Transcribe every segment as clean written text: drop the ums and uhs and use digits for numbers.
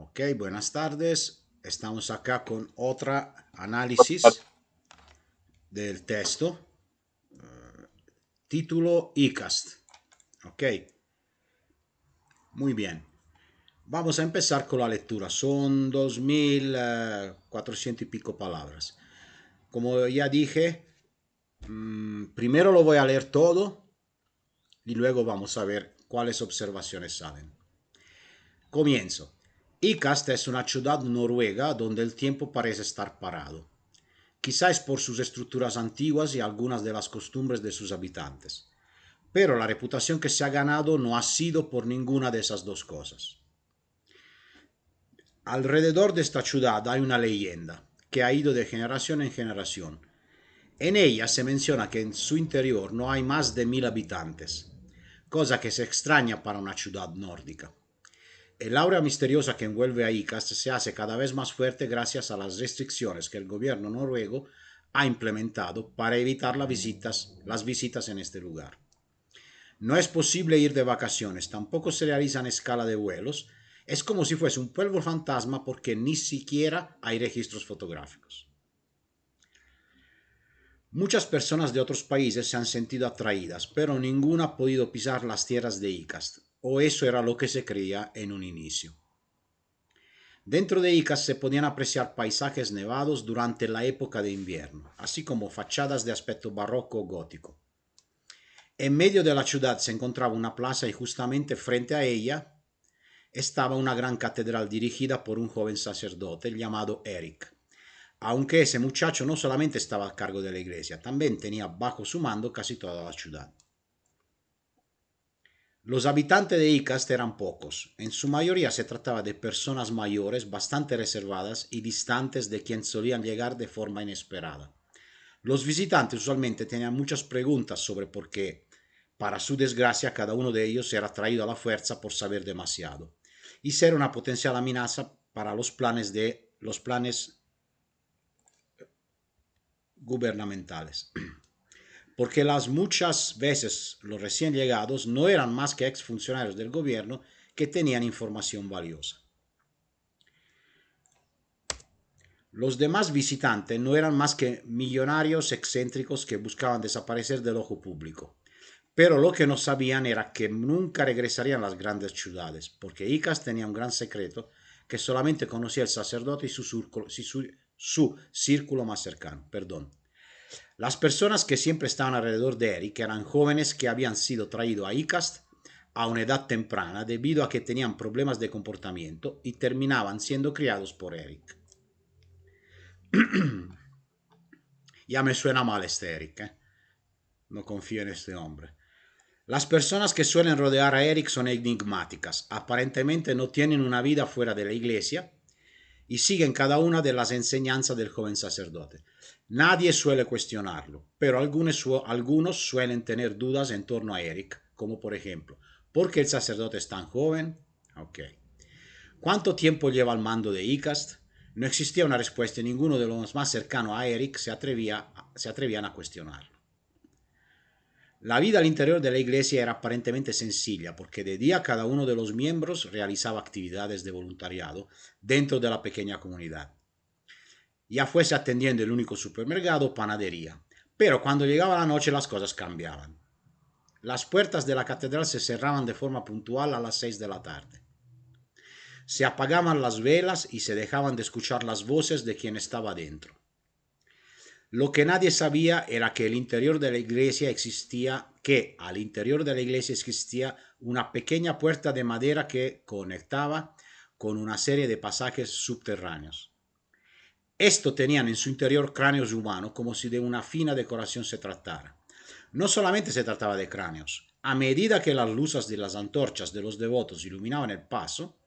Ok, buenas tardes. Estamos acá con otra análisis del texto. Título ICAST. Ok, muy bien. Vamos a empezar con la lectura. Son 2400 y pico palabras. Como ya dije, primero lo voy a leer todo y luego vamos a ver cuáles observaciones salen. Comienzo. Icast es una ciudad noruega donde el tiempo parece estar parado. Quizá es por sus estructuras antiguas y algunas de las costumbres de sus habitantes. Pero la reputación que se ha ganado no ha sido por ninguna de esas dos cosas. Alrededor de esta ciudad hay una leyenda que ha ido de generación en generación. En ella se menciona que en su interior no hay más de 1000 habitantes, cosa que se extraña para una ciudad nórdica. El aura misteriosa que envuelve a Icast se hace cada vez más fuerte gracias a las restricciones que el gobierno noruego ha implementado para evitar las visitas en este lugar. No es posible ir de vacaciones, tampoco se realizan escala de vuelos, es como si fuese un pueblo fantasma porque ni siquiera hay registros fotográficos. Muchas personas de otros países se han sentido atraídas, pero ninguna ha podido pisar las tierras de Icast, o eso era lo que se creía en un inicio. Dentro de Icast se podían apreciar paisajes nevados durante la época de invierno, así como fachadas de aspecto barroco o gótico. En medio de la ciudad se encontraba una plaza y justamente frente a ella estaba una gran catedral dirigida por un joven sacerdote llamado Eric. Aunque ese muchacho no solamente estaba a cargo de la iglesia, también tenía bajo su mando casi toda la ciudad. Los habitantes de Icast eran pocos, en su mayoría se trataba de personas mayores bastante reservadas y distantes de quien solían llegar de forma inesperada. Los visitantes usualmente tenían muchas preguntas sobre por qué. Para su desgracia, cada uno de ellos era traído a la fuerza por saber demasiado y ser una potencial amenaza para los planes gubernamentales. Porque las muchas veces los recién llegados no eran más que exfuncionarios del gobierno que tenían información valiosa. Los demás visitantes no eran más que millonarios excéntricos que buscaban desaparecer del ojo público. Pero lo que no sabían era que nunca regresarían a las grandes ciudades, porque Icas tenía un gran secreto que solamente conocía el sacerdote y su círculo más cercano. Perdón. Las personas que siempre estaban alrededor de Eric eran jóvenes que habían sido traídos a Icast a una edad temprana debido a que tenían problemas de comportamiento y terminaban siendo criados por Eric. Ya me suena mal este Eric, ¿eh? No confío en este hombre. Las personas que suelen rodear a Eric son enigmáticas, aparentemente no tienen una vida fuera de la iglesia y siguen cada una de las enseñanzas del joven sacerdote. Nadie suele cuestionarlo, pero algunos suelen tener dudas en torno a Eric, como por ejemplo, ¿por qué el sacerdote es tan joven? Ok. ¿Cuánto tiempo lleva al mando de Icast? No existía una respuesta y ninguno de los más cercanos a Eric se atrevían a cuestionarlo. La vida al interior de la iglesia era aparentemente sencilla, porque de día cada uno de los miembros realizaba actividades de voluntariado dentro de la pequeña comunidad, ya fuese atendiendo el único supermercado o panadería. Pero cuando llegaba la noche las cosas cambiaban. Las puertas de la catedral se cerraban de forma puntual a las 6 de la tarde. Se apagaban las velas y se dejaban de escuchar las voces de quien estaba dentro. Lo que nadie sabía era que al interior de la iglesia existía una pequeña puerta de madera que conectaba con una serie de pasajes subterráneos. Esto tenían en su interior cráneos humanos como si de una fina decoración se tratara. No solamente se trataba de cráneos. A medida que las luces de las antorchas de los devotos iluminaban el paso,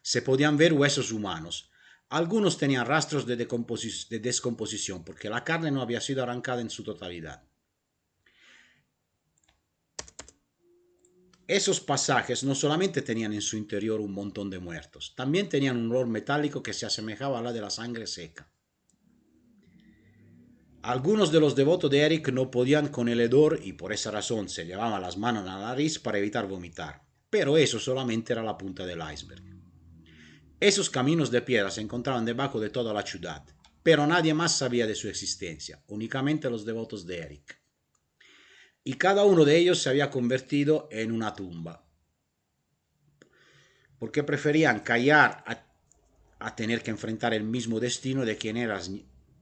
se podían ver huesos humanos. Algunos tenían rastros de descomposición porque la carne no había sido arrancada en su totalidad. Esos pasajes no solamente tenían en su interior un montón de muertos, también tenían un olor metálico que se asemejaba a la de la sangre seca. Algunos de los devotos de Eric no podían con el hedor y por esa razón se llevaban las manos a la nariz para evitar vomitar, pero eso solamente era la punta del iceberg. Esos caminos de piedra se encontraban debajo de toda la ciudad, pero nadie más sabía de su existencia, únicamente los devotos de Eric. Y cada uno de ellos se había convertido en una tumba, porque preferían callar a tener que enfrentar el mismo destino de quien eran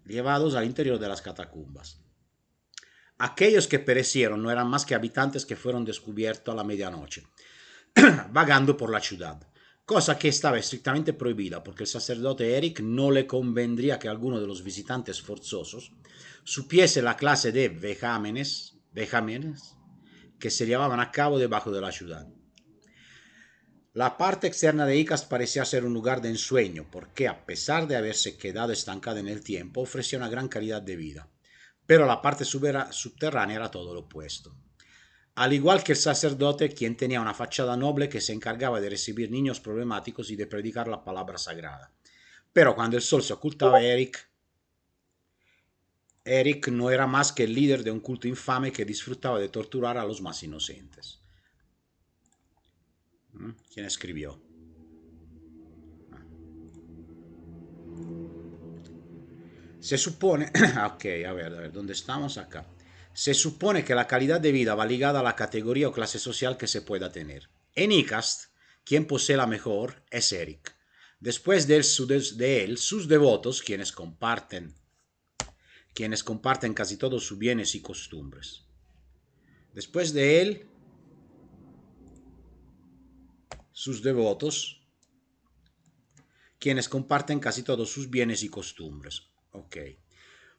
llevados al interior de las catacumbas. Aquellos que perecieron no eran más que habitantes que fueron descubiertos a la medianoche, vagando por la ciudad, cosa que estaba estrictamente prohibida porque el sacerdote Eric no le convendría que alguno de los visitantes forzosos supiese la clase de vejámenes que se llevaban a cabo debajo de la ciudad. La parte externa de Icast parecía ser un lugar de ensueño, porque a pesar de haberse quedado estancada en el tiempo, ofrecía una gran calidad de vida. Pero la parte subterránea era todo lo opuesto. Al igual que el sacerdote, quien tenía una fachada noble que se encargaba de recibir niños problemáticos y de predicar la palabra sagrada. Pero cuando el sol se ocultaba, Eric no era más que el líder de un culto infame que disfrutaba de torturar a los más inocentes. ¿Quién escribió? Se supone, ok, a ver, ¿dónde estamos acá? Se supone que la calidad de vida va ligada a la categoría o clase social que se pueda tener. En Icast, quien posee la mejor es Eric. Después de él, sus devotos, quienes comparten casi todos sus bienes y costumbres. Después de él, sus devotos, quienes comparten casi todos sus bienes y costumbres. Ok.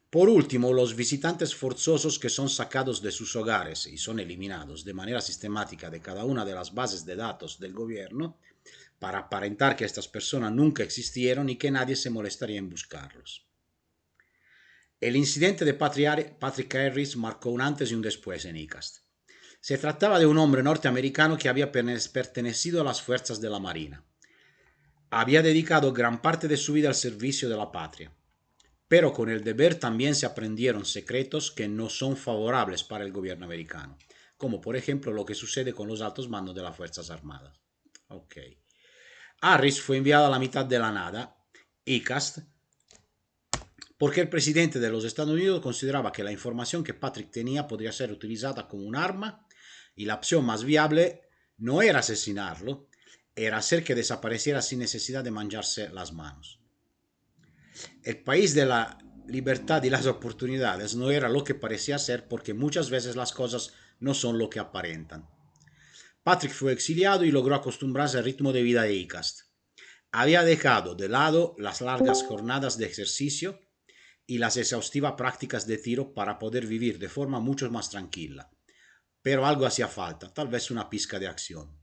Por último, los visitantes forzosos que son sacados de sus hogares y son eliminados de manera sistemática de cada una de las bases de datos del gobierno para aparentar que estas personas nunca existieron y que nadie se molestaría en buscarlos. El incidente de Patrick Harris marcó un antes y un después en Icast. Se trataba de un hombre norteamericano que había pertenecido a las fuerzas de la Marina. Había dedicado gran parte de su vida al servicio de la patria. Pero con el deber también se aprendieron secretos que no son favorables para el gobierno americano, como por ejemplo lo que sucede con los altos mandos de las Fuerzas Armadas. Ok. Harris fue enviado a la mitad de la nada, Icast, porque el presidente de los Estados Unidos consideraba que la información que Patrick tenía podría ser utilizada como un arma y la opción más viable no era asesinarlo, era hacer que desapareciera sin necesidad de mancharse las manos. El país de la libertad y las oportunidades no era lo que parecía ser porque muchas veces las cosas no son lo que aparentan. Patrick fue exiliado y logró acostumbrarse al ritmo de vida de Icast. Había dejado de lado las largas jornadas de ejercicio y las exhaustivas prácticas de tiro para poder vivir de forma mucho más tranquila. Pero algo hacía falta, tal vez una pizca de acción.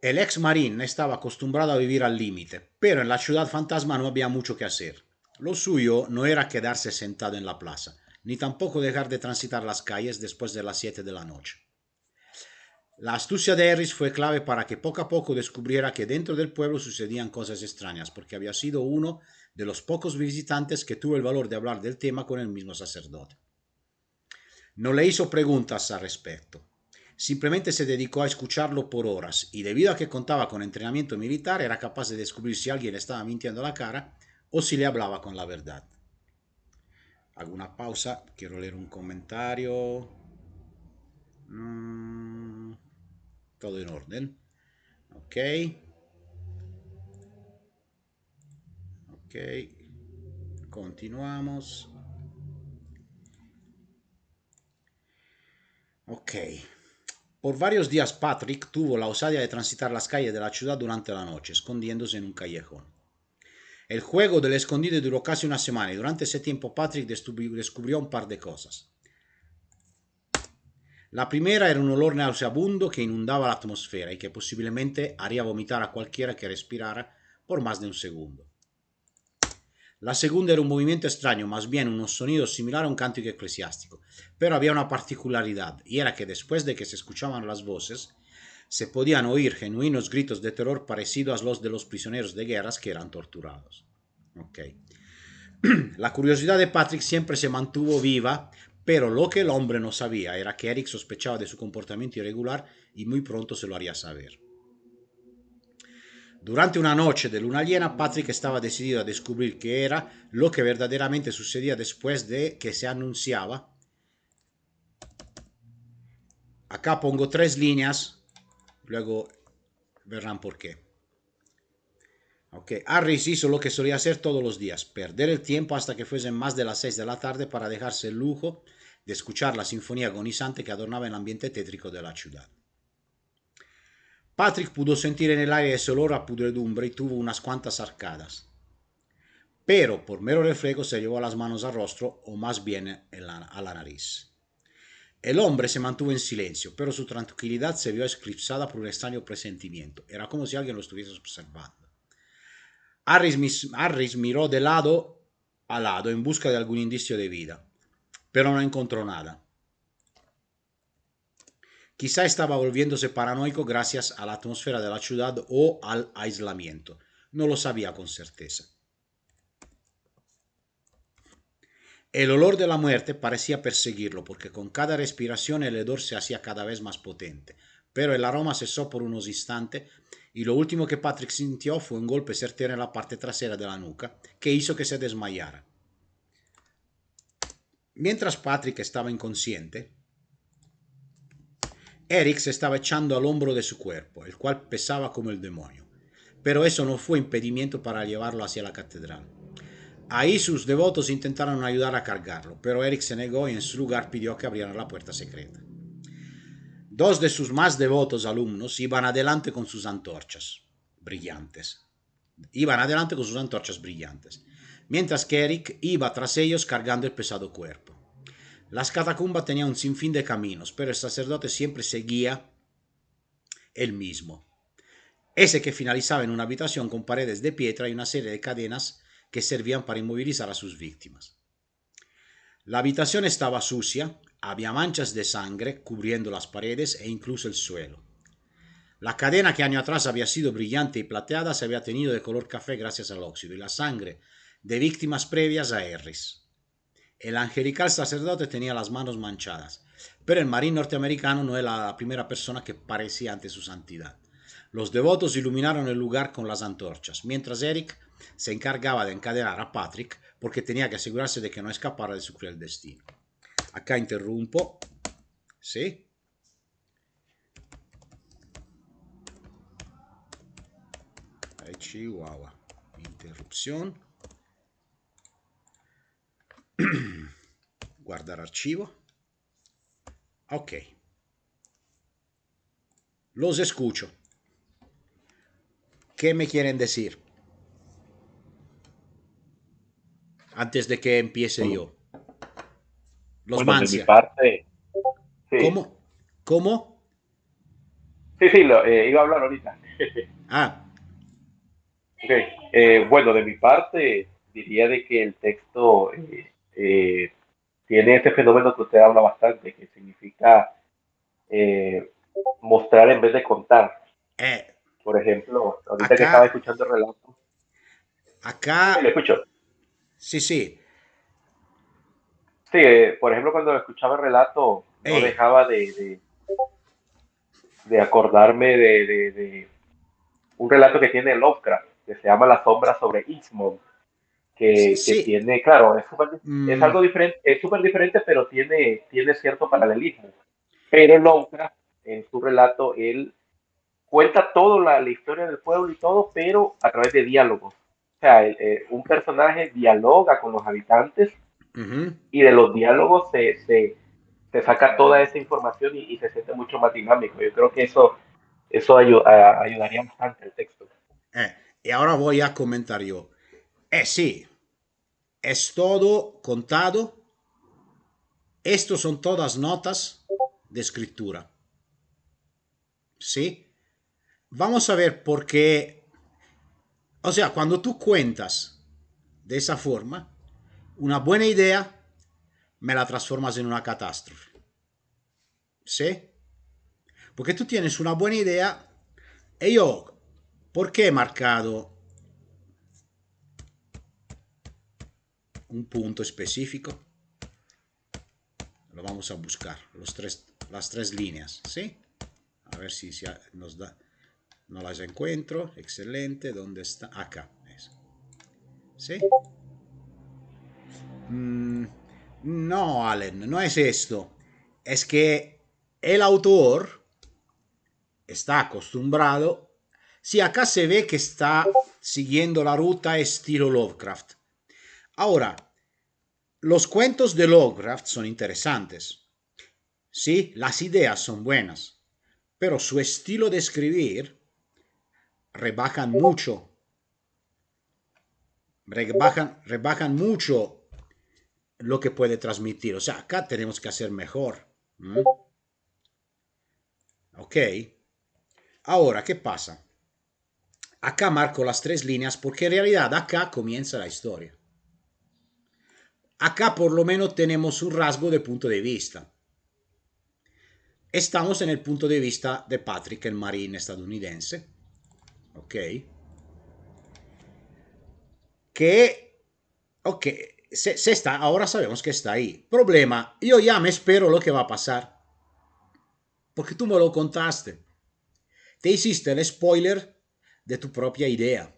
El ex marín estaba acostumbrado a vivir al límite, pero en la ciudad fantasma no había mucho que hacer. Lo suyo no era quedarse sentado en la plaza, ni tampoco dejar de transitar las calles después de las 7 de la noche. La astucia de Harris fue clave para que poco a poco descubriera que dentro del pueblo sucedían cosas extrañas, porque había sido uno de los pocos visitantes que tuvo el valor de hablar del tema con el mismo sacerdote. No le hizo preguntas al respecto. Simplemente se dedicó a escucharlo por horas y debido a que contaba con entrenamiento militar era capaz de descubrir si alguien le estaba mintiendo a la cara o si le hablaba con la verdad. Hago una pausa, quiero leer un comentario. Todo en orden. Ok. Ok. Continuamos. Ok. Por varios días Patrick tuvo la osadía de transitar las calles de la ciudad durante la noche, escondiéndose en un callejón. El juego del escondite duró casi una semana y durante ese tiempo Patrick descubrió un par de cosas. La primera era un olor nauseabundo que inundaba la atmósfera y que posiblemente haría vomitar a cualquiera que respirara por más de un segundo. La segunda era un movimiento extraño, más bien unos sonidos similares a un cántico eclesiástico, pero había una particularidad, y era que después de que se escuchaban las voces, se podían oír genuinos gritos de terror parecidos a los de los prisioneros de guerra que eran torturados. Okay. La curiosidad de Patrick siempre se mantuvo viva, pero lo que el hombre no sabía era que Eric sospechaba de su comportamiento irregular y muy pronto se lo haría saber. Durante una noche de luna llena, Patrick estaba decidido a descubrir qué era lo que verdaderamente sucedía después de que se anunciaba. Acá pongo 3 líneas, luego verán por qué. Okay. Harris hizo lo que solía hacer todos los días, perder el tiempo hasta que fuesen más de las 6 de la tarde para dejarse el lujo de escuchar la sinfonía agonizante que adornaba el ambiente tétrico de la ciudad. Patrick pudo sentir en el aire ese olor a pudredumbre y tuvo unas cuantas arcadas. Pero por mero reflejo se llevó las manos al rostro, o más bien a la nariz. El hombre se mantuvo en silencio, pero su tranquilidad se vio eclipsada por un extraño presentimiento. Era como si alguien lo estuviese observando. Harris miró de lado a lado en busca de algún indicio de vida, pero no encontró nada. Quizá estaba volviéndose paranoico gracias a la atmósfera de la ciudad o al aislamiento. No lo sabía con certeza. El olor de la muerte parecía perseguirlo porque con cada respiración el hedor se hacía cada vez más potente, pero el aroma cesó por unos instantes y lo último que Patrick sintió fue un golpe certero en la parte trasera de la nuca que hizo que se desmayara. Mientras Patrick estaba inconsciente, Eric se estaba echando al hombro de su cuerpo, el cual pesaba como el demonio, pero eso no fue impedimento para llevarlo hacia la catedral. Ahí sus devotos intentaron ayudar a cargarlo, pero Eric se negó y en su lugar pidió que abrieran la puerta secreta. Dos de sus más devotos alumnos iban adelante con sus antorchas brillantes. Mientras que Eric iba tras ellos cargando el pesado cuerpo. Las catacumbas tenían un sinfín de caminos, pero el sacerdote siempre seguía el mismo. Ese que finalizaba en una habitación con paredes de piedra y una serie de cadenas que servían para inmovilizar a sus víctimas. La habitación estaba sucia, había manchas de sangre cubriendo las paredes e incluso el suelo. La cadena que años atrás había sido brillante y plateada se había tenido de color café gracias al óxido y la sangre de víctimas previas a Harris. El angelical sacerdote tenía las manos manchadas, pero el marín norteamericano no era la primera persona que parecía ante su santidad. Los devotos iluminaron el lugar con las antorchas, mientras Eric se encargaba de encadenar a Patrick porque tenía que asegurarse de que no escapara de su cruel destino. Acá interrumpo. ¿Sí? Ay, chihuahua. Interrupción. Guardar archivo. Ok. Los escucho. ¿Qué me quieren decir? Antes de que empiece Bueno, yo. Los bueno, de mi Mancia. parte, sí, ¿Cómo? ¿Cómo? sí, iba a hablar ahorita. Ah, Ok, bueno, de mi parte, diría de que el texto tiene ese fenómeno que usted habla bastante, que significa eh, mostrar en vez de contar. eh, Por ejemplo, ahorita que estaba acá, escuchando el relato, sí, acá, lo escucho. sí, sí. Sí, por ejemplo, cuando escuchaba el relato, no Hey, dejaba de acordarme de un relato que tiene Lovecraft, que se llama La sombra sobre Innsmouth, que sí. tiene, claro, es Mm, algo diferente, es súper diferente, pero tiene cierto paralelismo. Pero Lovecraft, en su relato, él cuenta toda la historia del pueblo y todo, pero a través de diálogos. O sea, un personaje dialoga con los habitantes ujú. y de los diálogos se saca toda esa información y se siente mucho más dinámico. Yo creo que eso ayudaría bastante al texto. Y ahora voy a comentar yo. Sí, es todo contado. Estos son todas notas de escritura. ¿Sí? Vamos a ver por qué. O sea, cuando tú cuentas de esa forma, una buena idea me la transformas en una catástrofe. ¿Sí? Porque tú tienes una buena idea y yo, ¿por qué he marcado un punto específico? Lo vamos a buscar, las 3 líneas, ¿sí? A ver si nos da. No las encuentro. Excelente. ¿Dónde está? Acá. ¿Sí? Mm, no, Allen, no es esto. Es que el autor está acostumbrado. Sí, acá se ve que está siguiendo la ruta estilo Lovecraft. Ahora, los cuentos de Lovecraft son interesantes. Sí, las ideas son buenas, pero su estilo de escribir rebajan mucho, rebajan mucho lo que puede transmitir. O sea, acá tenemos que hacer mejor. ¿Mm? ¿Ok? Ahora, ¿qué pasa? Acá marco las tres líneas porque en realidad acá comienza la historia. Acá por lo menos tenemos un rasgo de punto de vista. Estamos en el punto de vista de Patrick, el marine estadounidense. ¿Ok? Que, ok, se está, ahora sabemos que está ahí. Problema, yo ya me espero lo que va a pasar. Porque tú me lo contaste. Te hiciste el spoiler de tu propia idea.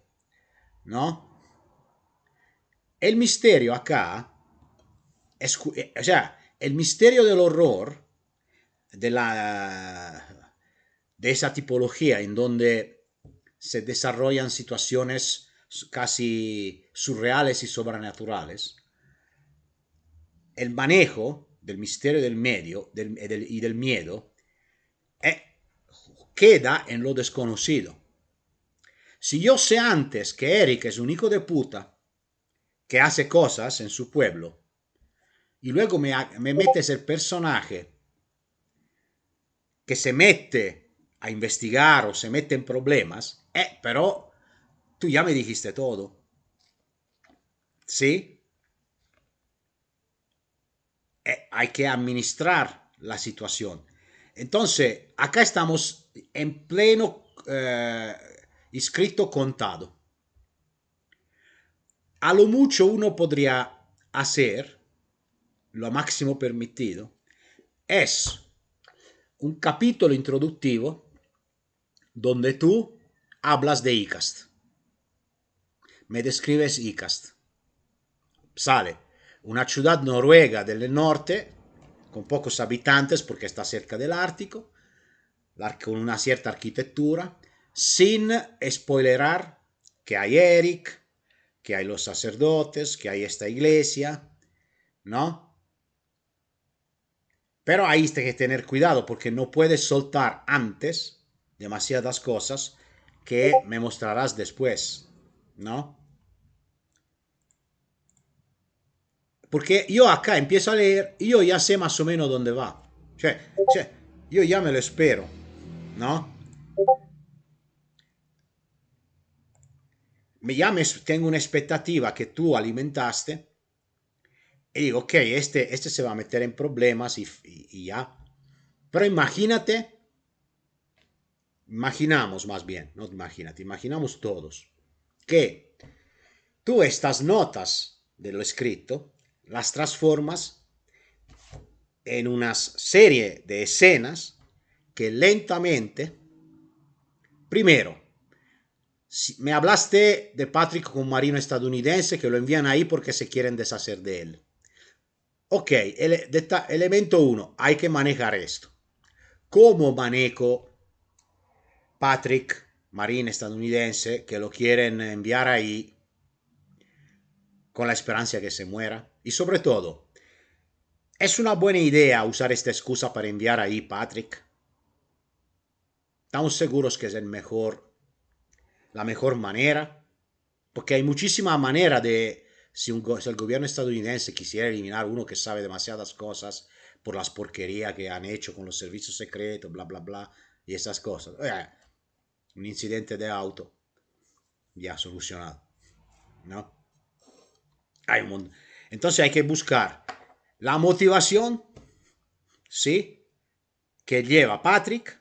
¿No? El misterio acá es, o sea, el misterio del horror de la de esa tipología en donde se desarrollan situaciones casi surreales y sobrenaturales, el manejo del misterio del medio y del miedo eh, queda en lo desconocido. Si yo sé antes que Eric es un hijo de puta que hace cosas en su pueblo y luego me metes el personaje que se mete a investigar o se mete en problemas, pero tú ya me dijiste todo, ¿sí? Hay que administrar la situación. Entonces, acá estamos en pleno escrito contado. A lo mucho uno podría hacer, lo máximo permitido, es un capítulo introductivo donde tú hablas de ICAST. Me describes ICAST. Sale una ciudad noruega del norte con pocos habitantes porque está cerca del Ártico, con una cierta arquitectura, sin spoilerar que hay Eric, que hay los sacerdotes, que hay esta iglesia, ¿no? Pero hay que tener cuidado porque no puedes soltar antes demasiadas cosas que me mostrarás después, ¿no? Porque yo acá empiezo a leer y yo ya sé más o menos dónde va. Cioè, yo ya me lo espero, ¿no? Tengo una expectativa que tú alimentaste y digo, ok, este se va a meter en problemas y ya. Pero imaginamos más bien, no imagínate, imaginamos todos que tú estas notas de lo escrito las transformas en una serie de escenas que lentamente, primero, me hablaste de Patrick con un marino estadounidense que lo envían ahí porque se quieren deshacer de él. Ok, elemento uno, hay que manejar esto. ¿Cómo manejo Patrick, marine estadounidense, que lo quieren enviar ahí con la esperanza que se muera? Y sobre todo, ¿es una buena idea usar esta excusa para enviar ahí Patrick? ¿Estamos seguros que es la mejor manera? Porque hay muchísima manera de, si el gobierno estadounidense quisiera eliminar uno que sabe demasiadas cosas por las porquerías que han hecho con los servicios secretos, bla, bla, bla, y esas cosas. Un incidente de auto, ya solucionado, ¿no? Hay un mundo. Entonces hay que buscar la motivación, ¿sí? Que lleva a Patrick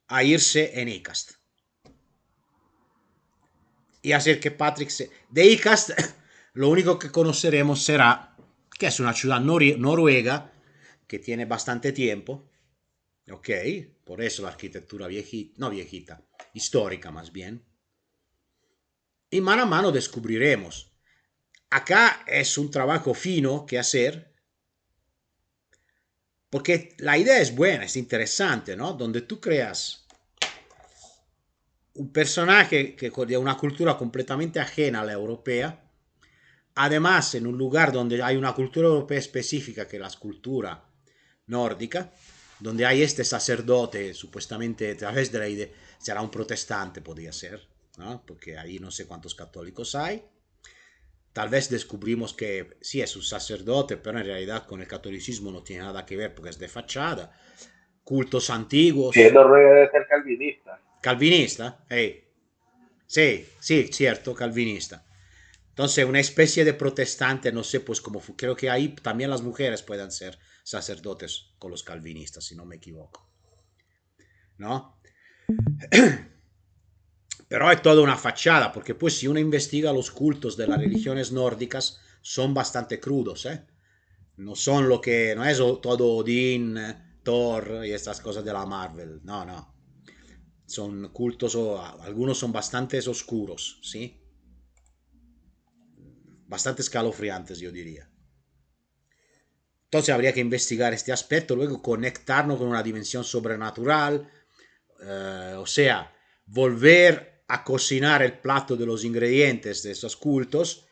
a irse en ICAST. Y hacer que Patrick se... De ICAST, lo único que conoceremos será que es una ciudad noruega que tiene bastante tiempo, Ok, por eso la arquitectura viejita, no viejita, histórica más bien. Y mano a mano descubriremos. Acá es un trabajo fino que hacer, porque la idea es buena, es interesante, ¿no? Donde tú creas un personaje que de una cultura completamente ajena a la europea, además en un lugar donde hay una cultura europea específica que es la cultura nórdica, donde hay este sacerdote, supuestamente a través de la idea, será un protestante, podría ser, ¿no? Porque ahí no sé cuántos católicos hay. Tal vez descubrimos que sí es un sacerdote, pero en realidad con el catolicismo no tiene nada que ver porque es de fachada. Cultos antiguos. Siendo Rueda de ser calvinista. Calvinista, hey. Sí, sí, cierto, calvinista. Entonces, una especie de protestante, no sé, pues como creo que ahí también las mujeres puedan ser sacerdotes con los calvinistas, si no me equivoco, ¿no? Pero es toda una fachada, porque pues si uno investiga los cultos de las religiones nórdicas, son bastante crudos, ¿eh? No son lo que, no es todo Odín, Thor y estas cosas de la Marvel, no, no. Son cultos, o algunos son bastante oscuros, ¿sí? Bastante escalofriantes, yo diría. Entonces habría que investigar este aspecto, luego conectarnos con una dimensión sobrenatural, o sea, volver a cocinar el plato de los ingredientes de esos cultos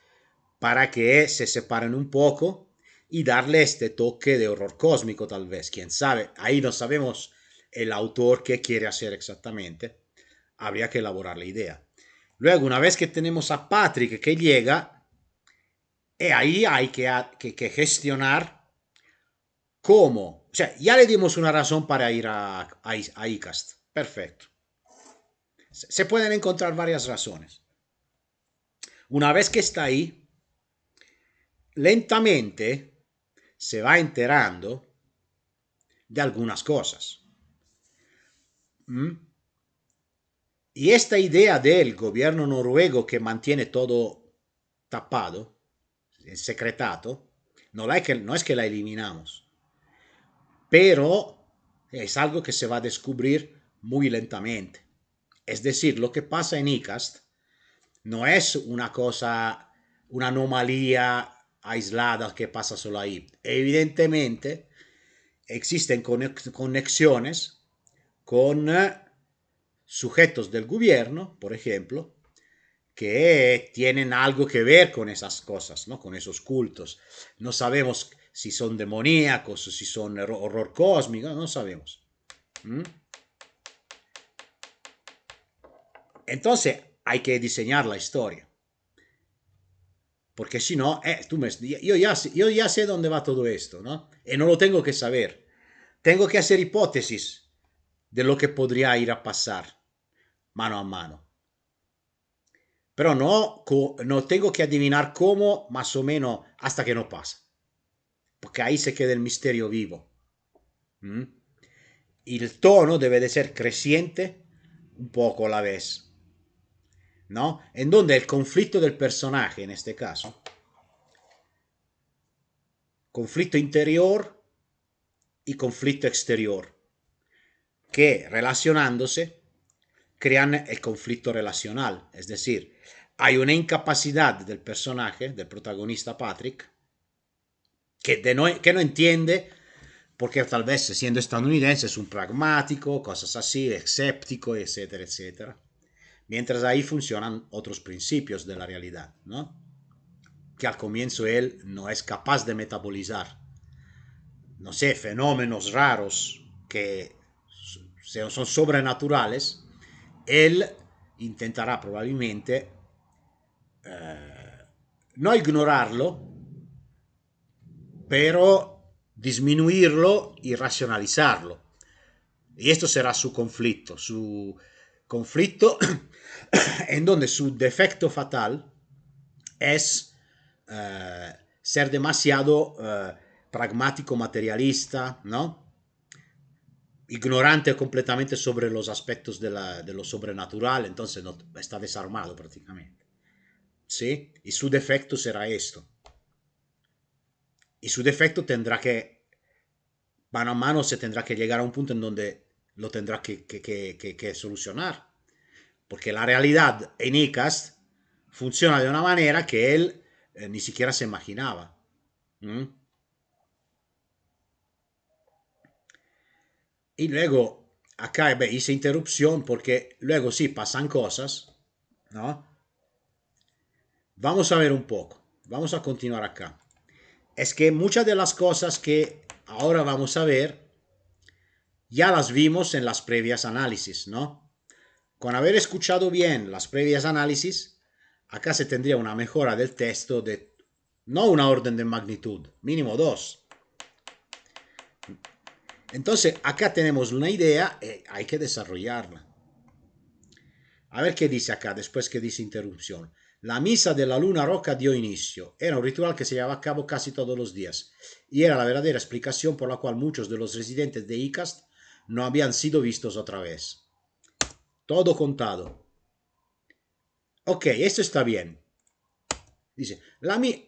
para que se separen un poco y darle este toque de horror cósmico tal vez, quién sabe, ahí no sabemos el autor qué quiere hacer exactamente, habría que elaborar la idea. Luego, una vez que tenemos a Patrick que llega, ahí hay que gestionar cómo. O sea, ya le dimos una razón para ir a ICAST. Perfecto. Se pueden encontrar varias razones. Una vez que está ahí, lentamente se va enterando de algunas cosas. ¿Mm? Y esta idea del gobierno noruego que mantiene todo tapado, secretado, no es que la eliminamos, pero es algo que se va a descubrir muy lentamente. Es decir, lo que pasa en ICAST no es una cosa, una anomalía aislada que pasa solo ahí. Evidentemente existen conexiones con sujetos del gobierno, por ejemplo, que tienen algo que ver con esas cosas, ¿no? Con esos cultos. No sabemos si son demoníacos o si son horror cósmico, no sabemos. ¿Mm? Entonces hay que diseñar la historia. Porque si no, yo ya sé dónde va todo esto, ¿no? Y no lo tengo que saber. Tengo que hacer hipótesis de lo que podría ir a pasar mano a mano. Pero no tengo que adivinar cómo, más o menos, hasta que no pasa. Porque ahí se queda el misterio vivo. ¿Mm? Y el tono debe de ser creciente un poco a la vez, ¿no? En donde el conflicto del personaje, en este caso, conflicto interior y conflicto exterior, que relacionándose crean el conflicto relacional. Es decir, hay una incapacidad del personaje, del protagonista Patrick, que no entiende, porque tal vez siendo estadounidense es un pragmático, cosas así, escéptico, etcétera, etcétera. Mientras ahí funcionan otros principios de la realidad, ¿no? Que al comienzo él no es capaz de metabolizar, no sé, fenómenos raros que son sobrenaturales, él intentará probablemente no ignorarlo, pero disminuirlo y racionalizarlo. Y esto será su conflicto en donde su defecto fatal es ser demasiado pragmático, materialista, ¿no? Ignorante completamente sobre los aspectos de lo sobrenatural, entonces no, está desarmado prácticamente. ¿Sí? Y su defecto será esto. Y su defecto tendrá que mano a mano se tendrá que llegar a un punto en donde lo tendrá que solucionar. Porque la realidad en ICAST funciona de una manera que él ni siquiera se imaginaba. ¿Mm? Y luego, acá hice interrupción porque luego sí pasan cosas, ¿no? Vamos a ver un poco, vamos a continuar acá. Es que muchas de las cosas que ahora vamos a ver ya las vimos en las previas análisis, ¿no? Con haber escuchado bien las previas análisis, acá se tendría una mejora del texto de no una orden de magnitud, mínimo dos. Entonces, acá tenemos una idea y hay que desarrollarla. A ver qué dice acá, después que dice interrupción. La misa de la luna roja dio inicio. Era un ritual que se llevaba a cabo casi todos los días y era la verdadera explicación por la cual muchos de los residentes de Icast no habían sido vistos otra vez. Todo contado. Ok, esto está bien. Dice,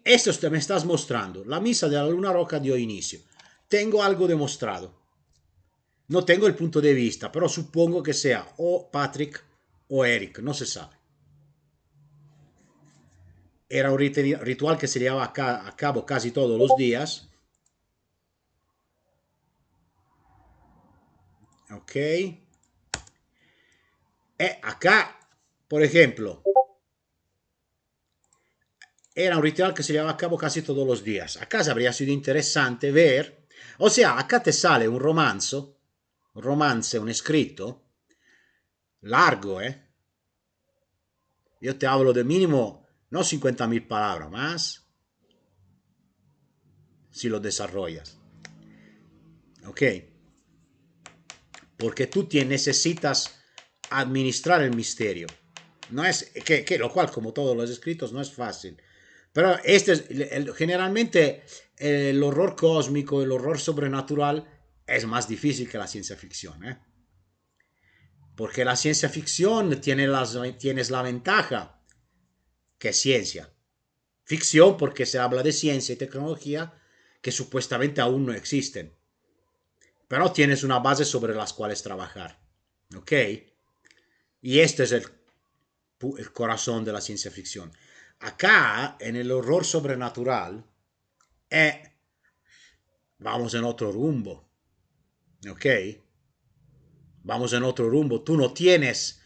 esto me estás mostrando. La misa de la luna roja dio inicio. Tengo algo demostrado. No tengo el punto de vista, pero supongo que sea o Patrick o Eric, no se sabe. Era un ritual que se llevaba a cabo casi todos los días. Ok. Acá, por ejemplo, era un ritual que se llevaba a cabo casi todos los días. Acá habría sido interesante ver, o sea, acá te sale un romance, un escrito, largo, ¿eh? Yo te hablo de mínimo, no 50.000 palabras, más si lo desarrollas. ¿Ok? Porque tú necesitas administrar el misterio. No es que lo cual, como todos los escritos, no es fácil. Pero este es, generalmente el horror cósmico, el horror sobrenatural es más difícil que la ciencia ficción, ¿eh? Porque la ciencia ficción tienes la ventaja que es ciencia. Ficción porque se habla de ciencia y tecnología que supuestamente aún no existen. Pero tienes una base sobre las cuales trabajar. ¿Ok? Y este es el corazón de la ciencia ficción. Acá, en el horror sobrenatural, vamos en otro rumbo. ¿Ok? Vamos en otro rumbo. Tú no tienes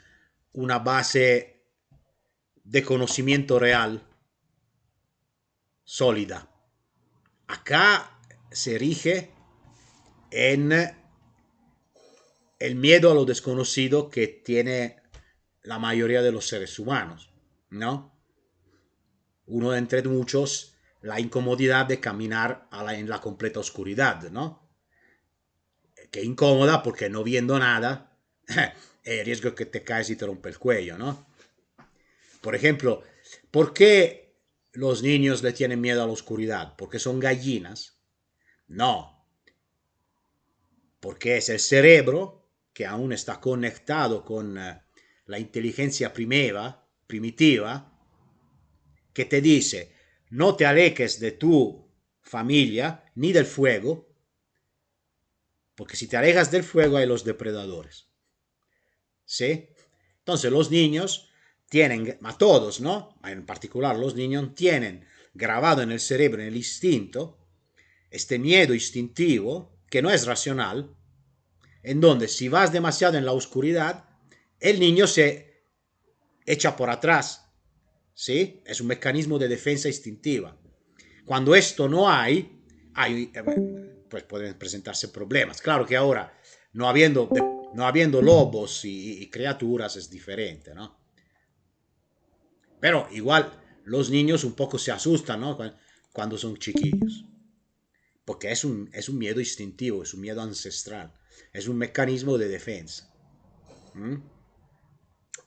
una base de conocimiento real sólida. Acá se rige en el miedo a lo desconocido que tiene la mayoría de los seres humanos, ¿no? Uno de entre muchos, la incomodidad de caminar en la completa oscuridad, ¿no? Que incómoda porque no viendo nada, el riesgo que te caes y te rompe el cuello, ¿no? Por ejemplo, ¿por qué los niños le tienen miedo a la oscuridad? ¿Porque son gallinas? No, porque es el cerebro que aún está conectado con la inteligencia primitiva, que te dice, no te alejes de tu familia ni del fuego, porque si te alejas del fuego hay los depredadores. ¿Sí? Entonces los niños tienen, a todos, ¿no? En particular los niños tienen grabado en el cerebro, en el instinto, este miedo instintivo, que no es racional, en donde si vas demasiado en la oscuridad, el niño se echa por atrás, ¿sí? Es un mecanismo de defensa instintiva. Cuando esto no hay pues pueden presentarse problemas. Claro que ahora, no habiendo lobos y criaturas es diferente, ¿no? Pero igual los niños un poco se asustan, ¿no? Cuando son chiquillos. Porque es un miedo instintivo, es un miedo ancestral, es un mecanismo de defensa. ¿Mm?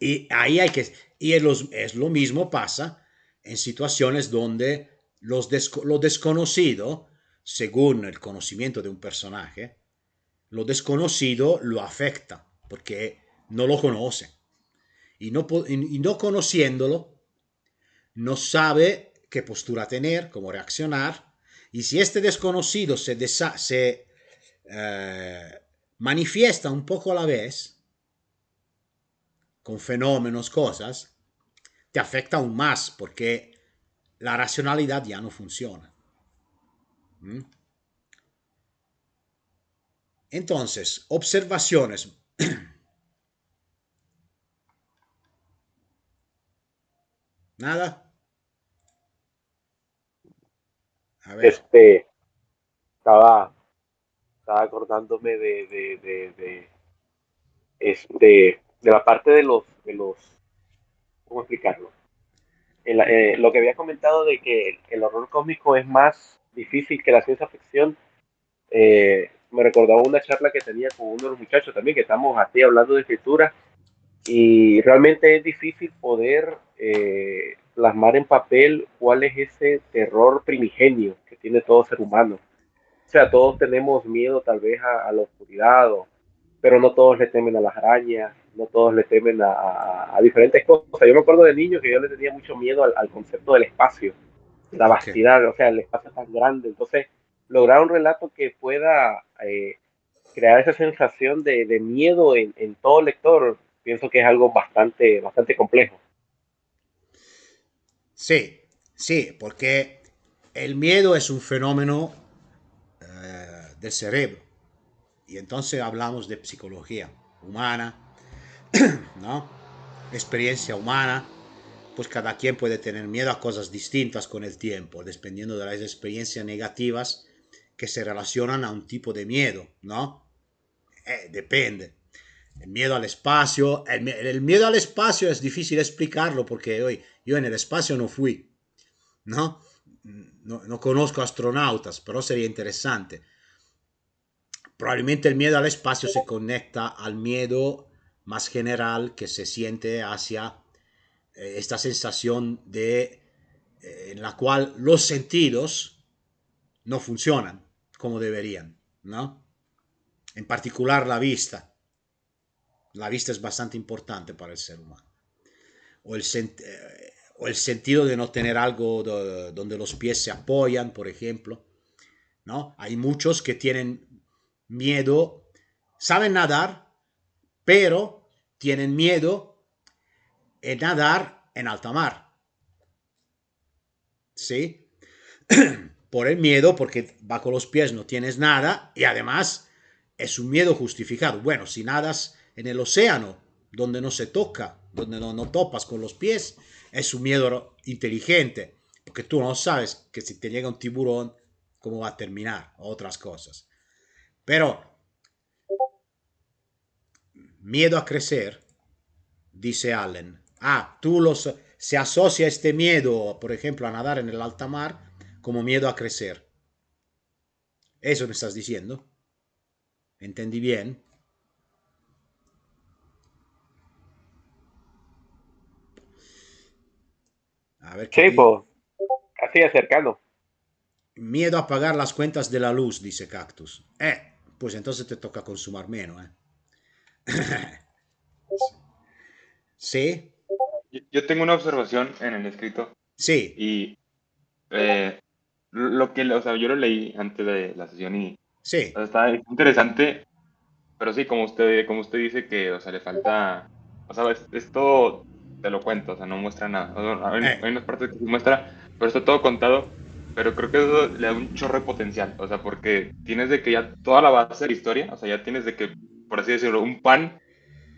Y ahí hay que, y es lo mismo pasa en situaciones donde lo desconocido, según el conocimiento de un personaje, lo desconocido lo afecta porque no lo conoce. Y no conociéndolo, no sabe qué postura tener, cómo reaccionar. Y si este desconocido manifiesta un poco a la vez, con fenómenos, cosas, te afecta aún más porque la racionalidad ya no funciona. ¿Mm? Entonces, observaciones. Nada. A ver. Este, estaba, estaba acordándome de la parte de los, ¿cómo explicarlo? Lo que había comentado de que el horror cósmico es más difícil que la ciencia ficción. Me recordaba una charla que tenía con uno de los muchachos también, que estamos así hablando de escritura, y realmente es difícil poder plasmar en papel cuál es ese terror primigenio que tiene todo ser humano. O sea, todos tenemos miedo tal vez a la oscuridad, pero no todos le temen a las arañas, no todos le temen a diferentes cosas. Yo me acuerdo de niño que yo le tenía mucho miedo al concepto del espacio, la Ok. vastidad, o sea, el espacio tan grande. Entonces, lograr un relato que pueda crear esa sensación de miedo en todo lector, pienso que es algo bastante, bastante complejo. Sí, sí, porque el miedo es un fenómeno del cerebro. Y entonces hablamos de psicología humana, ¿no? Experiencia humana. Pues cada quien puede tener miedo a cosas distintas con el tiempo, dependiendo de las experiencias negativas que se relacionan a un tipo de miedo, ¿no? Depende. El miedo al espacio, el miedo al espacio es difícil explicarlo porque hoy yo en el espacio no fui, ¿no? No conozco astronautas, pero sería interesante. Probablemente el miedo al espacio se conecta al miedo más general que se siente hacia esta sensación de en la cual los sentidos no funcionan como deberían, ¿no? En particular la vista. La vista es bastante importante para el ser humano. O el, o el sentido de no tener algo donde los pies se apoyan, por ejemplo, ¿no? Hay muchos que tienen miedo, saben nadar, pero tienen miedo en nadar en alta mar, ¿sí? Por el miedo, porque bajo los pies no tienes nada y además es un miedo justificado. Bueno, si nadas en el océano, donde no se toca, donde no topas con los pies, es un miedo inteligente, porque tú no sabes que si te llega un tiburón, cómo va a terminar, otras cosas. Pero miedo a crecer, dice Allen. Se asocia este miedo, por ejemplo, a nadar en el alta mar, como miedo a crecer. Eso me estás diciendo. ¿Entendí bien? A ver qué Sí, dice. pues, casi acercando. Miedo a pagar las cuentas de la luz, dice Cactus. Pues entonces te toca consumar menos, ¿eh? Sí, Yo tengo una observación en el escrito sí, y eh, lo que, o sea, yo lo leí antes de la sesión y o sí. sea, está interesante, pero sí, como usted dice que, o sea, le falta, o sea, esto te lo cuento, o sea, no muestra nada. O sea, Eh, hay unas partes que sí muestra, pero está todo contado, pero creo que eso le da un chorro de potencial, o sea, porque tienes de que ya toda la base de la historia, o sea, ya tienes de que, por así decirlo, un pan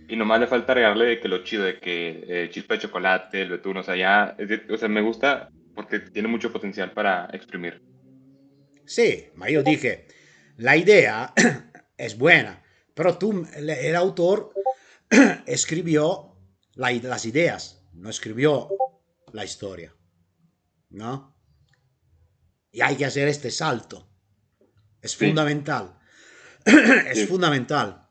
y nomás le falta agregarle de que lo chido, de que chispa de chocolate, el betún, o sea, ya, o sea, me gusta porque tiene mucho potencial para exprimir. sí, ma io dije, la idea es buena, pero el autor escribió las ideas, no escribió la historia, ¿no? Y hay que hacer este salto. Es Sí, fundamental. Es sí, fundamental.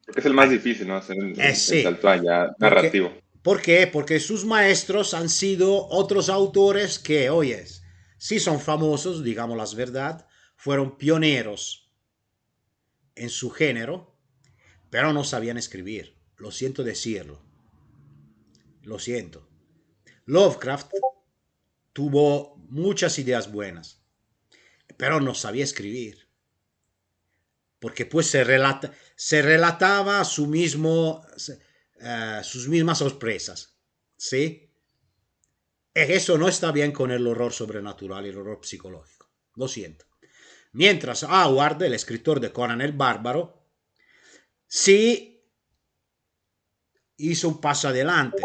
porque es el más Ay, difícil, ¿no? Hacer el sí. salto allá Porque, narrativo. ¿Por qué? Porque sus maestros han sido otros autores que, oyes, sí son famosos, digamos la verdad, fueron pioneros en su género, pero no sabían escribir. Lo siento decirlo. Lo siento. Lovecraft tuvo muchas ideas buenas, pero no sabía escribir. porque pues se relataba sus mismas sorpresas, ¿sí? Y eso no está bien con el horror sobrenatural y el horror psicológico, lo siento. Mientras Howard, el escritor de Conan el Bárbaro, sí hizo un paso adelante.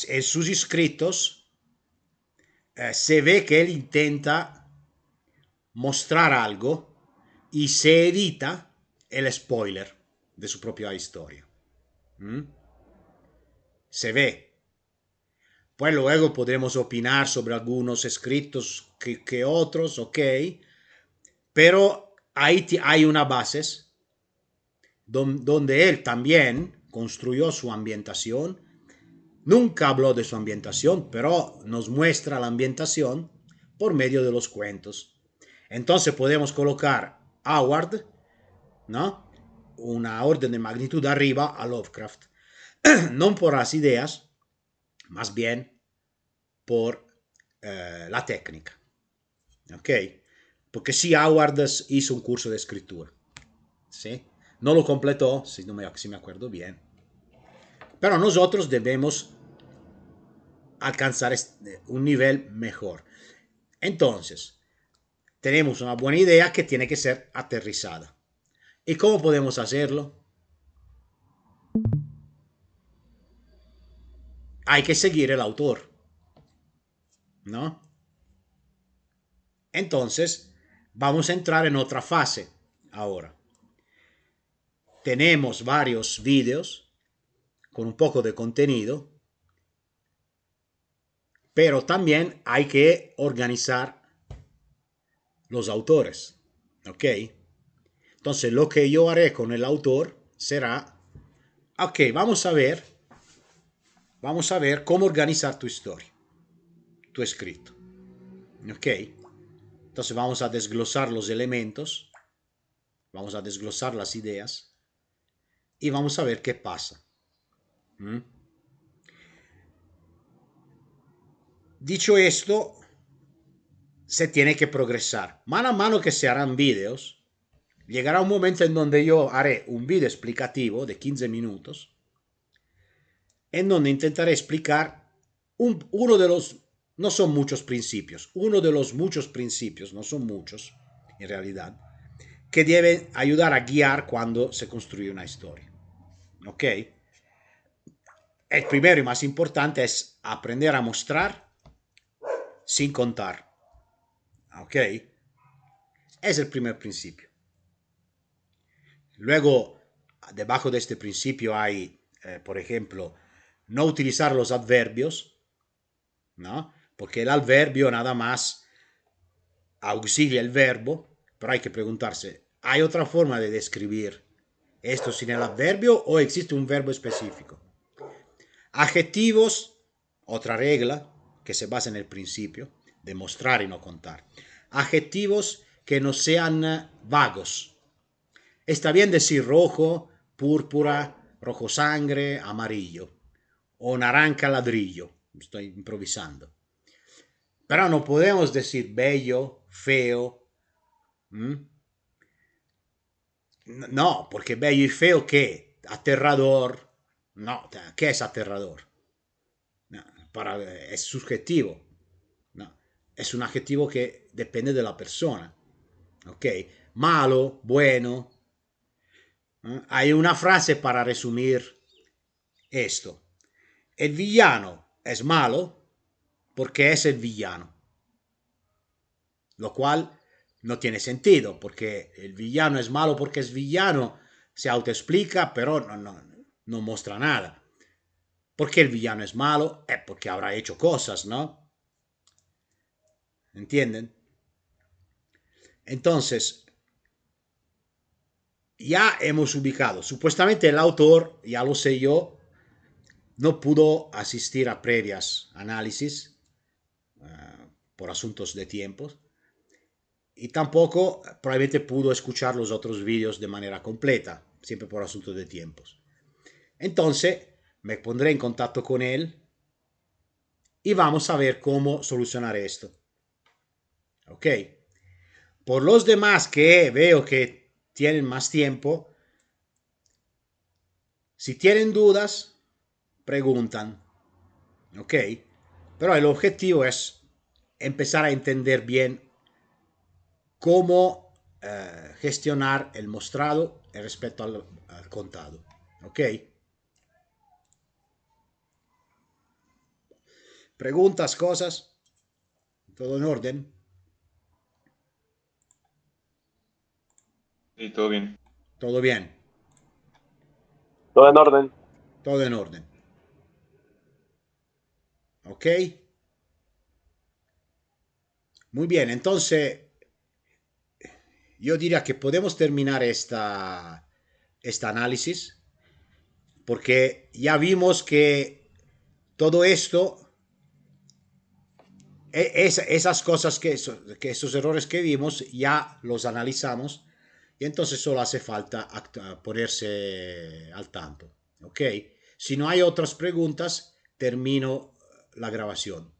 En sus escritos se ve que él intenta mostrar algo y se evita el spoiler de su propia historia. ¿Mm? Se ve. Pues luego podremos opinar sobre algunos escritos que otros, ok, pero ahí hay una base donde él también construyó su ambientación. Nunca habló de su ambientación, pero nos muestra la ambientación por medio de los cuentos. Entonces podemos colocar Howard, ¿no? Una orden de magnitud arriba a Lovecraft. No por las ideas, más bien por la técnica. ¿Ok? Porque sí, Howard hizo un curso de escritura. ¿Sí? No lo completó, si me acuerdo bien. Pero nosotros debemos alcanzar un nivel mejor. Entonces, tenemos una buena idea que tiene que ser aterrizada. ¿Y cómo podemos hacerlo? Hay que seguir el autor, ¿no? Entonces, vamos a entrar en otra fase ahora. Tenemos varios vídeos con un poco de contenido, pero también hay que organizar los autores, ¿ok? Entonces, lo que yo haré con el autor será, ok, vamos a ver cómo organizar tu historia, tu escrito, ¿ok? Entonces vamos a desglosar los elementos, vamos a desglosar las ideas y vamos a ver qué pasa. ¿Mm? Dicho esto, se tiene que progresar. Mano a mano que se harán vídeos, llegará un momento en donde yo haré un vídeo explicativo de 15 minutos, en donde intentaré explicar uno de los, no son muchos principios, uno de los muchos principios, no son muchos en realidad, que deben ayudar a guiar cuando se construye una historia. ¿Ok? El primero y más importante es aprender a mostrar sin contar. ¿Ok? Es el primer principio. Luego, debajo de este principio hay, por ejemplo, no utilizar los adverbios, ¿no? Porque el adverbio nada más auxilia el verbo, pero hay que preguntarse, ¿hay otra forma de describir esto sin el adverbio o existe un verbo específico? Adjetivos, otra regla que se basa en el principio de mostrar y no contar. Adjetivos que no sean vagos. Está bien decir rojo, púrpura, rojo sangre, amarillo o naranja ladrillo. Estoy improvisando. Pero no podemos decir bello, feo. ¿Mm? No, porque bello y feo, ¿qué? Aterrador. No, ¿qué es aterrador? No, es subjetivo. No, es un adjetivo que depende de la persona. ¿Ok? Malo, bueno. Hay una frase para resumir esto. El villano es malo porque es el villano. Lo cual no tiene sentido, porque el villano es malo porque es villano, se autoexplica, pero no muestra nada. ¿Por qué el villano es malo? Porque habrá hecho cosas, ¿no? ¿Entienden? Entonces, ya hemos ubicado. Supuestamente el autor, ya lo sé yo, no pudo asistir a previas análisis por asuntos de tiempos. Y tampoco probablemente pudo escuchar los otros vídeos de manera completa, siempre por asuntos de tiempos. Entonces, me pondré en contacto con él y vamos a ver cómo solucionar esto. ¿Ok? Por los demás que veo que tienen más tiempo. Si tienen dudas, preguntan, ¿ok? Pero el objetivo es empezar a entender bien cómo gestionar el mostrado respecto al contado, ¿ok? Preguntas, cosas, todo en orden, Y todo bien. todo bien, Todo en orden. todo en orden, ¿ok? Muy bien, entonces yo diría que podemos terminar esta análisis porque ya vimos que todo esto, esas cosas que esos errores que vimos, ya los analizamos y entonces solo hace falta ponerse al tanto. ¿Ok? Si no hay otras preguntas, termino la grabación.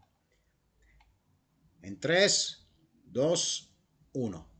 En 3, 2, 1.